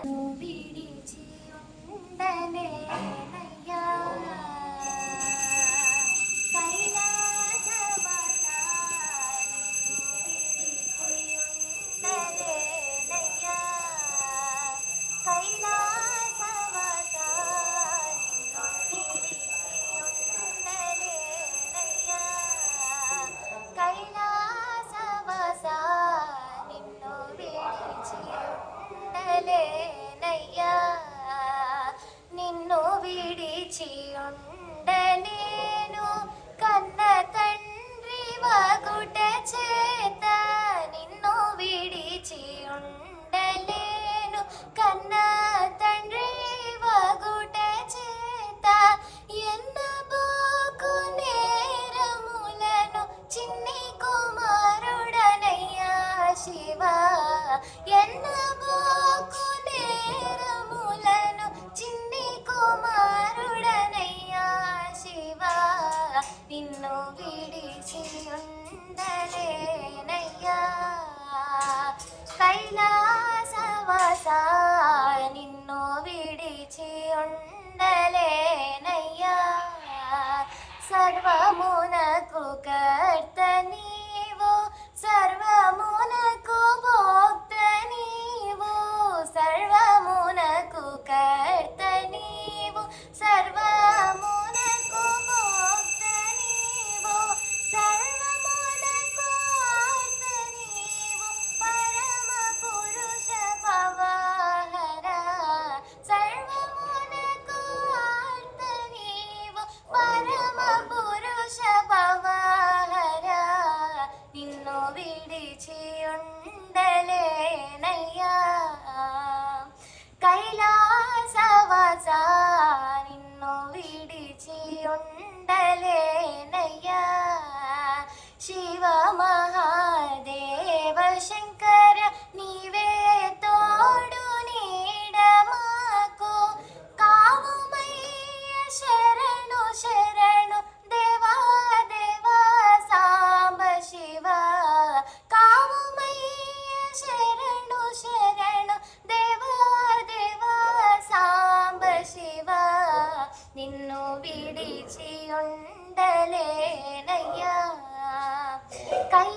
విడిచి ఉండలేనయ్యా నిన్ను విడిచి ఉండలేను కన్న తండ్రి వగుట చేత నిన్ను విడిచి ఉండలేను కన్న తండ్రి వగుట చేత ఎన్నబోకు నేరములను చిన్ని కుమారుడనయ్యా శివా ఎన్నబోకు నేరములను చిన్ని కుమారుడనయ్యా శివా నిన్ను విడిచి ఉండలేనయ్యా కైలాసవాసా నిన్ను విడిచి ఉండలేనయ్యా సర్వమునకు కర్త నీవు సర్వమునకు భోక్త నీవు సర్వమునకు కర్త నీవు సర్వమునకు భోక్త నీవు సర్వమునకు ఆర్త నీవు పరమ పురుష పవాహర సర్వమునకు ఆర్త నీవు పరమ పురుష పవాహర నిన్ను విడిచి ఉండలేనయ్యా కైలాసవాసా నిన్ను విడిచి ఉండలేనయ్యా శివ మహాదేవ శంకర నీవే తోడు నీడ మాకు కావుమయ్య శరణు శరణు దేవా దేవా సాంబ శివ కావుమయ్య శరణు శరణు దేవా దేవా సాంబ శివ నిన్ను విడిచి ఉండలేనయ్యా కై